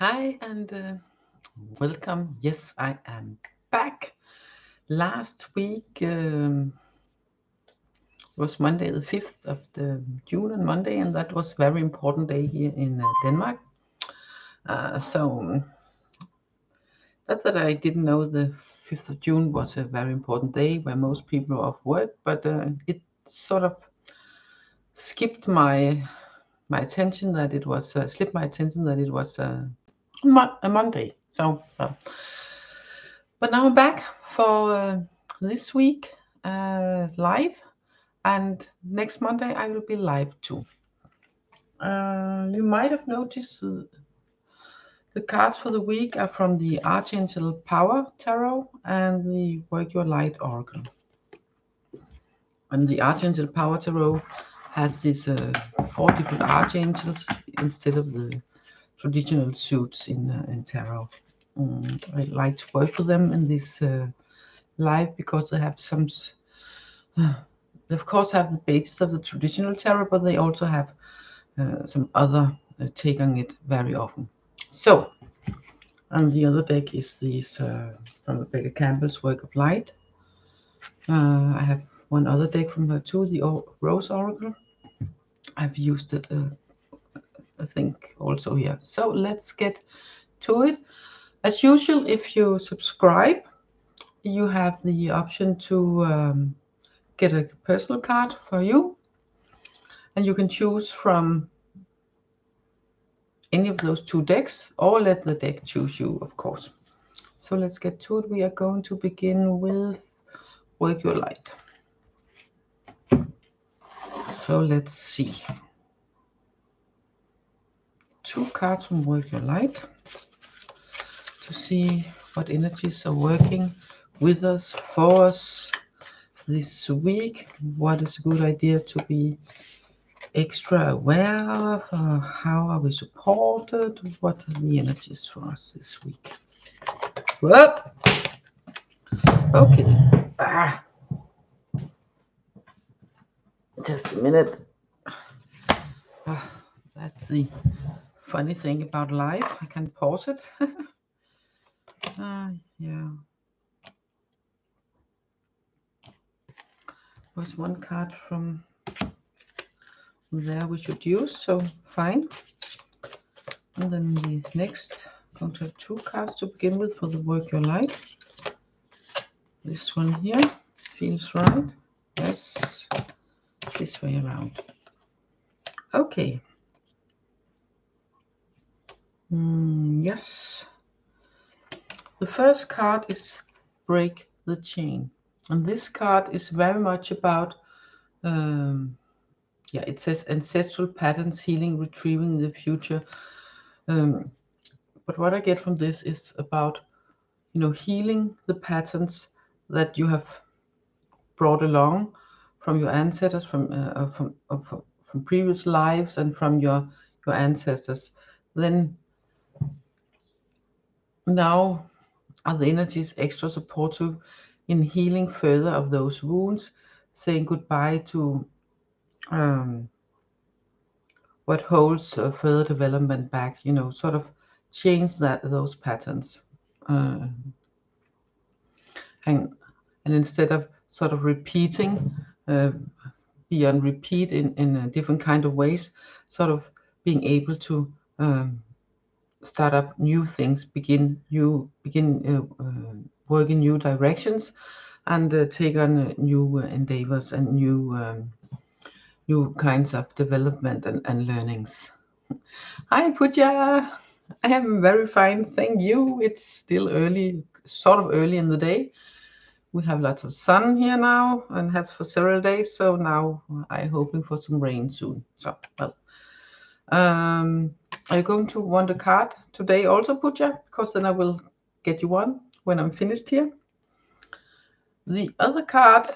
Hi and welcome. Yes, I am back. Last week was Monday, the 5th of June, on Monday, and that was a very important day here in Denmark. So not that I didn't know the 5th of June was a very important day where most people are off work, but it sort of skipped my attention that it was slipped my attention that it was a Monday. So. But now I'm back for this week live, and next Monday I will be live too. You might have noticed the cards for the week are from the Archangel Power Tarot and the Work Your Light Oracle. And the Archangel Power Tarot has these 4 different archangels instead of the traditional suits in tarot. I like to work with them in this live because they have some. They of course have the basis of the traditional tarot, but they also have some other take on it very often. So, and the other deck is this from Rebecca Campbell's Work of Light. I have one other deck from her too, the Rose Oracle. I've used it, I think, also here. So let's get to it. As usual, if you subscribe, you have the option to get a personal card for you, and you can choose from any of those 2 decks, or let the deck choose you, of course. So let's get to it. We are going to begin with Work Your Light. So let's see. 2 cards from Work Your Light to see what energies are working with us, for us this week. What is a good idea to be extra aware of? How are we supported? What are the energies for us this week? Whoop. Okay. Just a minute. That's the funny thing about live. I can pause it. Yeah. Was one card from there we should use, so fine. And then the next, I'm going to have 2 cards to begin with for the Work Your Light. This one here feels right. Yes, this way around. Okay. Yes. The first card is Break the Chain. And this card is very much about, it says ancestral patterns, healing, retrieving the future. But what I get from this is about, healing the patterns that you have brought along from your ancestors, from previous lives, and from your ancestors. Then now are the energies extra supportive in healing further of those wounds, saying goodbye to what holds further development back, sort of change those patterns. And instead of sort of repeating, be on repeat in a different kind of ways, sort of being able to start up new things, begin work in new directions, and take on new endeavors and new kinds of development and learnings. Hi Pooja, I am very fine, thank you. It's still early, sort of early in the day. We have lots of sun here now and have for several days, so now I'm hoping for some rain soon. So, well, are you going to want a card today also, Pooja? Because then I will get you one when I'm finished here. The other card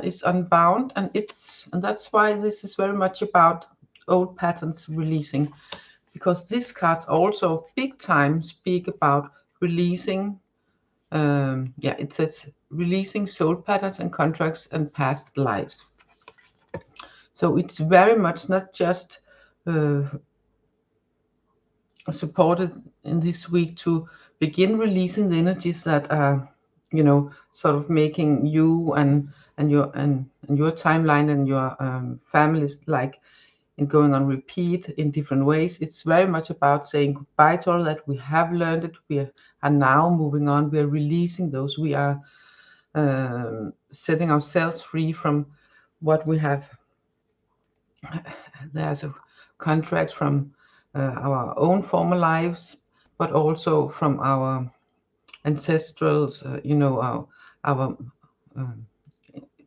is Unbound, and that's why this is very much about old patterns releasing, because these cards also big time speak about releasing. It says releasing soul patterns and contracts and past lives. So it's very much not just supported in this week to begin releasing the energies that are, you know, sort of making you and your timeline and your families like in going on repeat in different ways. It's very much about saying goodbye to all that. We have learned it. We are now moving on. We are releasing those. We are setting ourselves free from what we have. There's a contract from our own former lives, but also from our ancestrals, our um,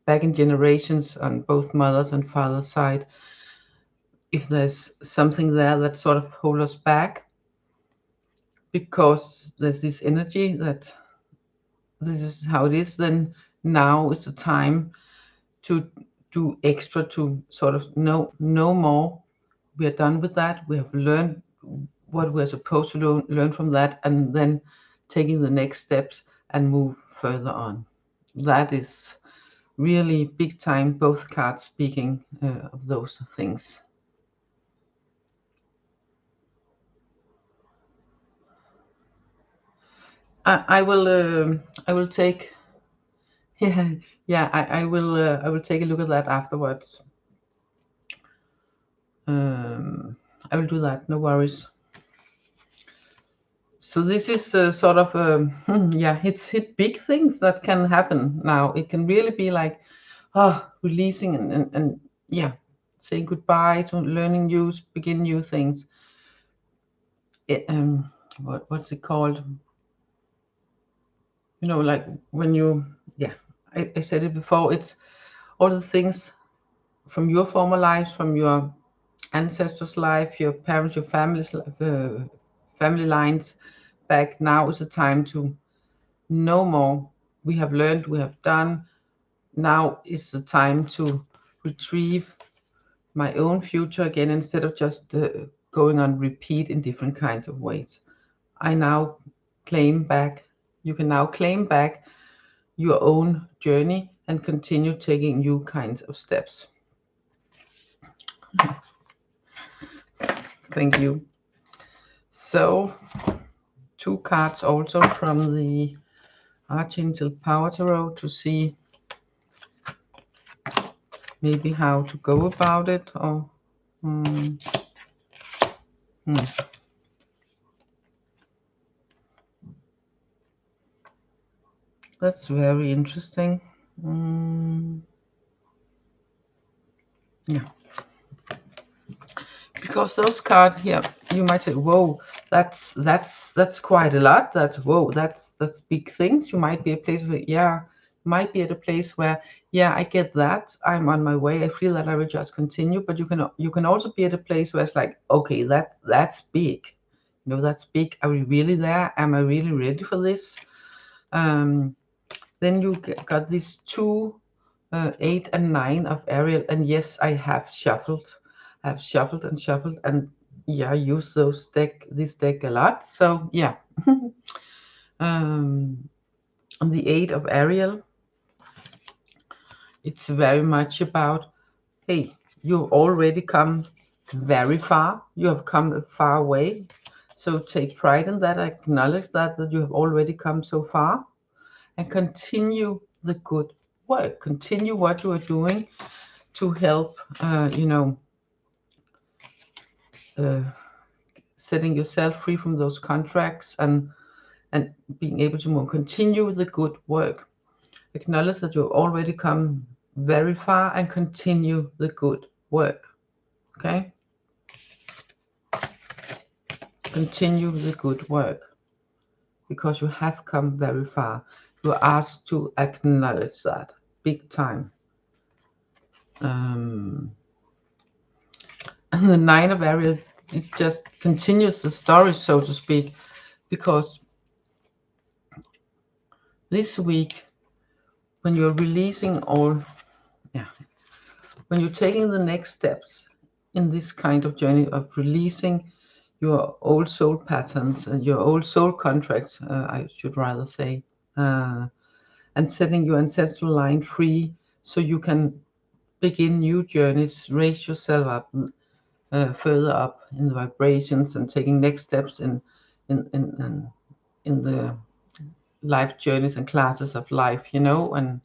back in generations on both mother's and father's side. If there's something there that sort of hold us back, because there's this energy that this is how it is, then now is the time to do extra, to sort of no more. We are done with that. We have learned what we're supposed to learn from that, and then taking the next steps and move further on. That is really big time, both cards speaking of those things. I will take I will take a look at that afterwards. I will do that, no worries. So this is sort of it's big things that can happen now. It can really be like releasing and yeah, saying goodbye to learning new, begin new things. What's it called? You know, like when you, yeah, I said it before, it's all the things from your former lives, from your ancestors' life, your parents, your family's family lines back. Now is the time to no more. We have learned, we have done. Now is the time to retrieve my own future again, instead of just going on repeat in different kinds of ways. I now claim back, you can now claim back your own journey and continue taking new kinds of steps. Thank you. So, 2 cards also from the Archangel Power Tarot to see maybe how to go about it, or that's very interesting. Yeah, because those cards here, you might say, whoa, that's quite a lot. That's big things. You might be a place where, yeah, might be at a place where, yeah, I get that, I'm on my way, I feel that I will just continue. But you can also be at a place where it's like, okay, that's big, you know, that's big. Are we really there? Am I really ready for this? Then you got these 2 8 and 9 of Ariel, and yes, I have shuffled. I've shuffled and shuffled, and yeah, I use this deck a lot. So yeah, on the 8 of Ariel, it's very much about, hey, you've already come very far. You have come a far way. So take pride in that. Acknowledge that you have already come so far, and continue the good work. Continue what you are doing to help, setting yourself free from those contracts and being able to move. Continue the good work. Acknowledge that you've already come very far and continue the good work. Okay? Continue the good work because you have come very far. You are asked to acknowledge that big time. And the 9 of Ariel, it just continues the story, so to speak, because this week, when you're releasing all, when you're taking the next steps in this kind of journey of releasing your old soul patterns and your old soul contracts, I should rather say, and setting your ancestral line free so you can begin new journeys, raise yourself up, further up in the vibrations and taking next steps in the life journeys and classes of life, you know, and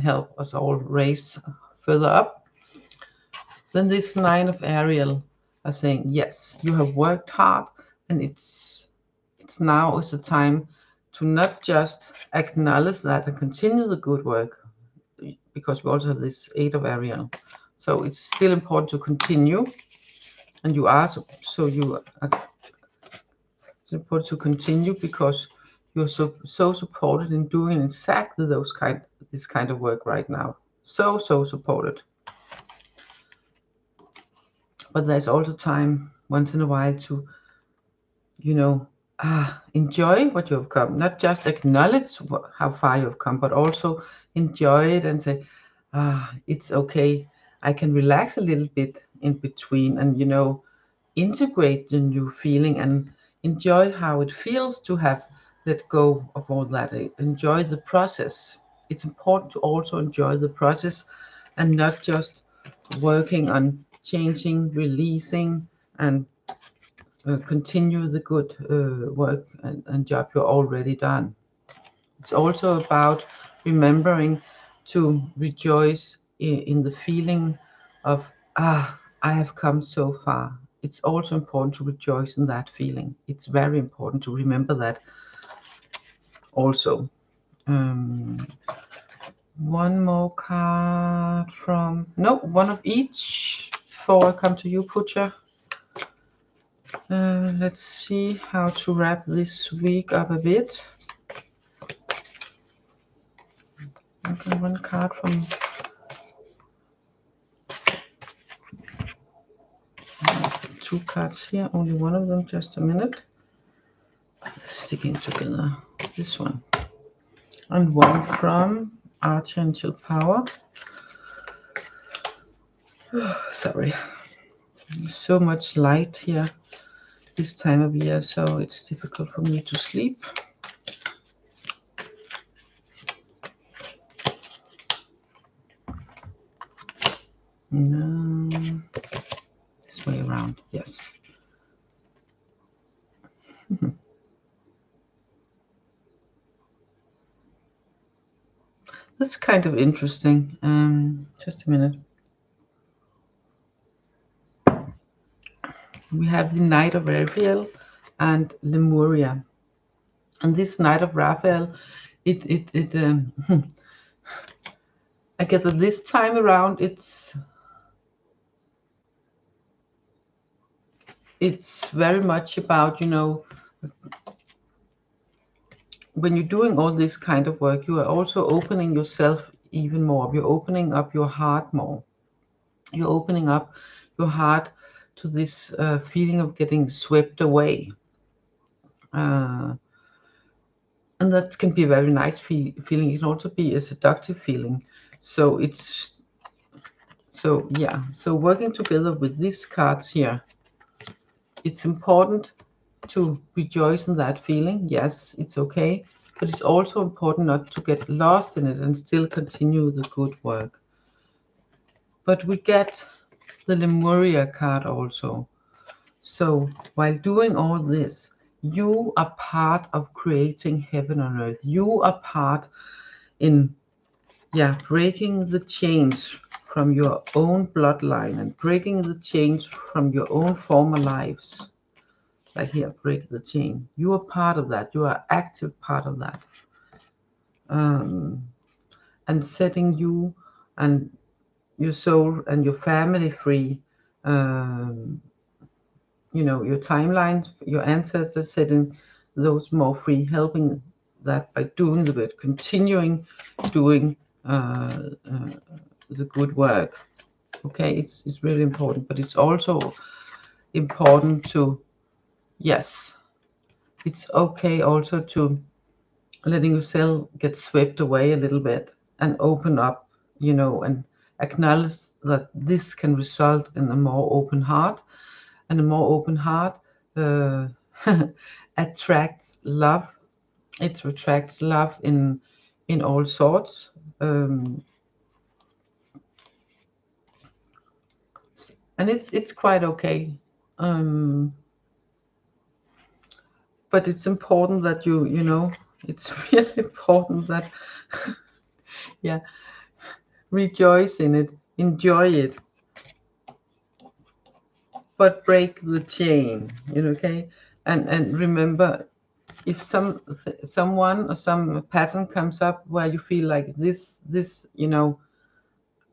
help us all raise further up. Then this Nine of Ariel are saying, yes, you have worked hard, and it's now is the time to not just acknowledge that and continue the good work, because we also have this Eight of Ariel. So it's still important to continue, and you are it's important to continue because you're so supported in doing exactly this kind of work right now. So supported. But there's also time once in a while to, you know, enjoy what you have come, not just acknowledge how far you've come, but also enjoy it and say, it's okay. I can relax a little bit in between and, you know, integrate the new feeling and enjoy how it feels to have let go of all that. Enjoy the process. It's important to also enjoy the process and not just working on changing, releasing, and continue the good work and job you're already done. It's also about remembering to rejoice in the feeling of, I have come so far. It's also important to rejoice in that feeling. It's very important to remember that also. One more card from, no, one of each before I come to you, Pooja. Let's see how to wrap this week up a bit. Okay, one card from two cards here, only one of them, just a minute. Sticking together, this one. And one from Archangel Power. Sorry, so much light here this time of year, so it's difficult for me to sleep. No, this way around, yes. That's kind of interesting. Just a minute. We have the Knight of Raphael and Lemuria. And this Knight of Raphael, I get that this time around it's very much about, you know, when you're doing all this kind of work, you are also opening yourself even more. You're opening up your heart more. You're opening up your heart to this feeling of getting swept away. And that can be a very nice feeling. It can also be a seductive feeling. So so working together with these cards here, it's important to rejoice in that feeling. Yes, it's okay, but it's also important not to get lost in it and still continue the good work. But we get the Lemuria card also. So while doing all this, you are part of creating heaven on earth. You are part in breaking the chains from your own bloodline and breaking the chains from your own former lives. Like here, break the chain. You are part of that. You are active part of that. And setting you and your soul and your family free. You know, your timelines, your ancestors, setting those more free, helping that by doing the bit, continuing doing the good work. Okay, it's really important, but it's also important to, yes, it's okay also to letting yourself get swept away a little bit and open up, you know, and acknowledge that this can result in a more open heart, and a more open heart attracts love. It attracts love in all sorts. and it's quite okay. But it's important that you know, it's really important that yeah, rejoice in it, enjoy it, but break the chain, you know, okay? And remember, if someone or some pattern comes up where you feel like this, you know,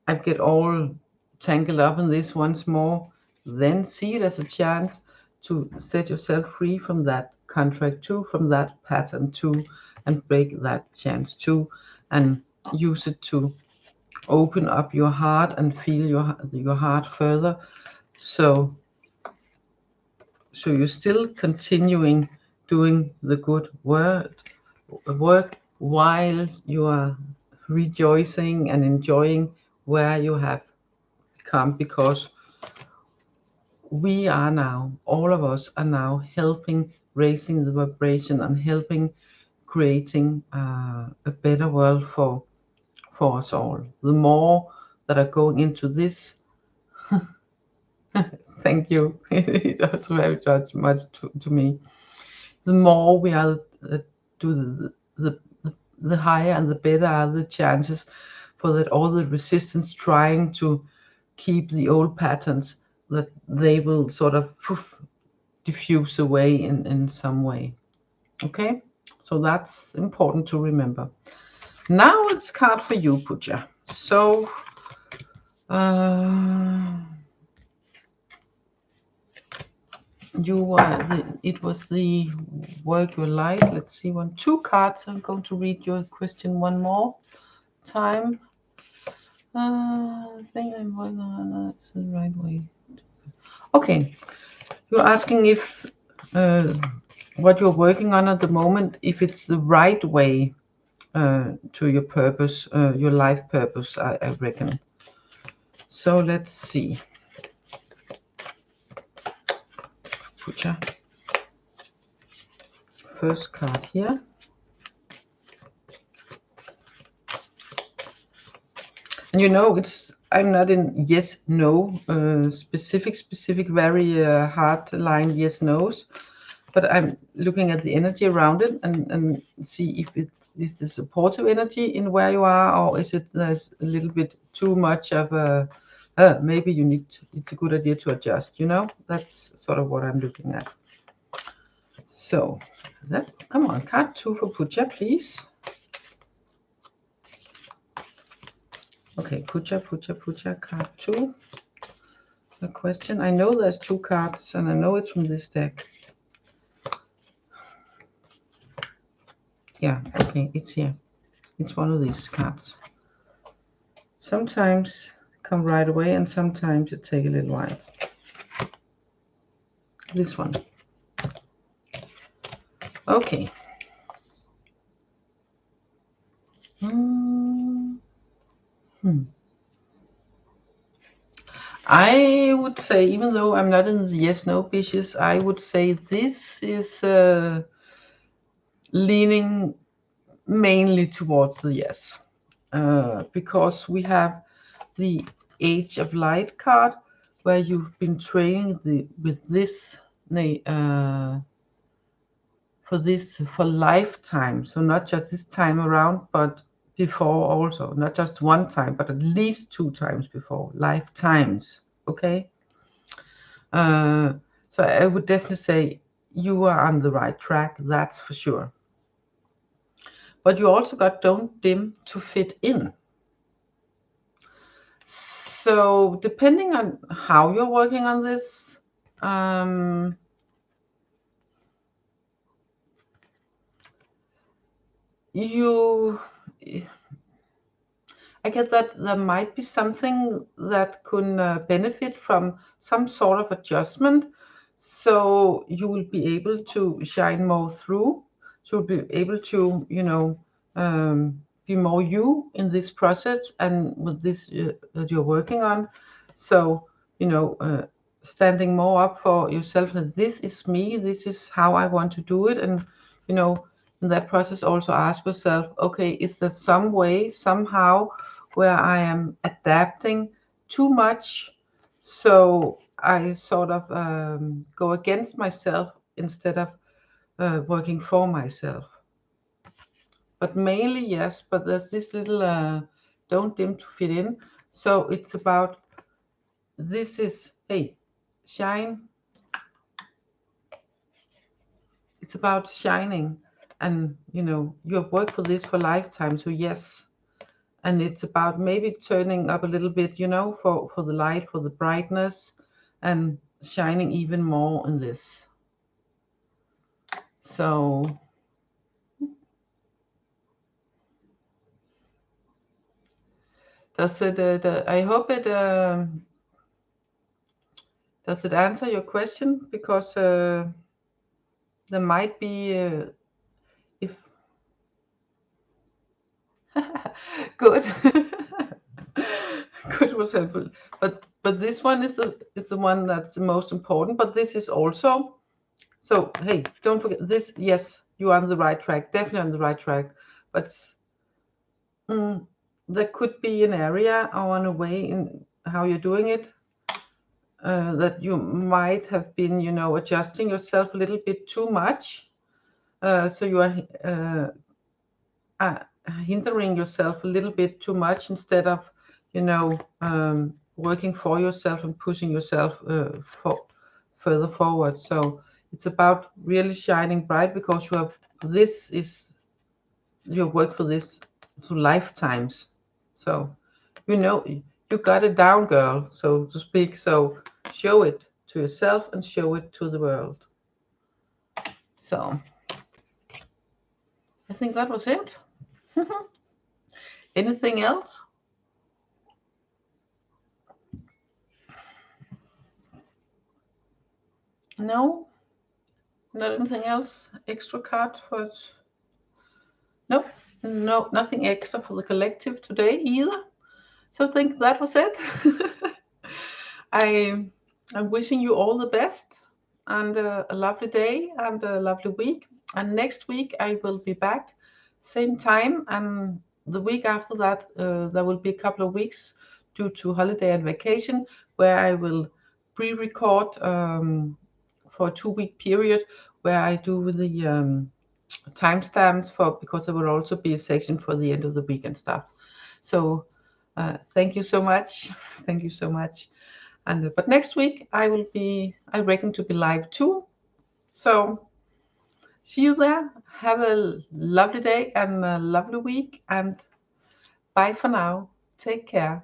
I get all tangled up in this once more, then see it as a chance to set yourself free from that contract too, from that pattern too, and break that chance too, and use it to open up your heart and feel your heart further. So you're still continuing doing the good work while you are rejoicing and enjoying where you have come, because we are now, all of us are now helping raising the vibration and helping creating a better world for us all. The more that are going into this, thank you, it does very much to me. The more we are do the higher and the better are the chances for that all the resistance trying to keep the old patterns, that they will sort of diffuse away in some way. Okay, so that's important to remember. Now it's card for you, Pooja. So it was the work your life. Let's see, two cards. I'm going to read your question one more time. I think I'm working on it the right way. Okay, you're asking if what you're working on at the moment, if it's the right way to your purpose, your life purpose, I reckon. So let's see. Pooja. First card here. And you know, I'm not in yes, no, specific, very hard line yes, no's, but I'm looking at the energy around it and see if it is the supportive energy in where you are, or is it there's a little bit too much of a, maybe you need, it's a good idea to adjust, you know, that's sort of what I'm looking at. So come on, card 2 for Pooja, please. Okay, Pooja, card 2. The question, I know there's 2 cards and I know it's from this deck. Yeah, okay, it's here. It's one of these cards. Sometimes come right away and sometimes it take a little while. This one. Okay. I would say, even though I'm not in the yes no business, I would say this is leaning mainly towards the yes, because we have the Age of Light card, where you've been training with this for lifetime. So not just this time around, but before also. Not just one time, but at least 2 times before. Lifetimes. Okay. So I would definitely say you are on the right track. That's for sure. But you also got don't dim to fit in. So depending on how you're working on this, I get that there might be something that could benefit from some sort of adjustment, so you will be able to shine more through, to be able to, you know, be more you in this process and with this that you're working on. So, you know, standing more up for yourself, that this is me, this is how I want to do it, and, you know, in that process also ask yourself, okay, is there some way, somehow, where I am adapting too much, so I sort of go against myself instead of working for myself. But mainly, yes, but there's this little don't dim to fit in. So it's about, this is, hey, shine. It's about shining, and you know, you have worked for this for lifetime, so yes. And it's about maybe turning up a little bit, you know, for the light, for the brightness, and shining even more in this. So does it I hope it does it answer your question? Because there might be if good. Good was helpful, but this one is the one that's the most important. But this is also, so hey, don't forget this. Yes, you are on the right track, definitely on the right track. But there could be an area or a way in how you're doing it that you might have been, you know, adjusting yourself a little bit too much. So you are hindering yourself a little bit too much instead of, you know, working for yourself and pushing yourself further forward. So it's about really shining bright, because you have, this is, you work for this through lifetimes. So you know, you got it down, girl, so to speak. So show it to yourself and show it to the world. So I think that was it. Anything else? No, not anything else. Extra card for it? Nope, no, nothing extra for the collective today either. So I think that was it. I'm wishing you all the best, and a lovely day and a lovely week. And next week I will be back, same time, and the week after that there will be a couple of weeks due to holiday and vacation, where I will pre-record for a 2-week period, where I do the timestamps for, because there will also be a section for the end of the week and stuff. So thank you so much. Thank you so much. And but next week I will be, I reckon, to be live too. So see you there. Have a lovely day and a lovely week, and bye for now. Take care.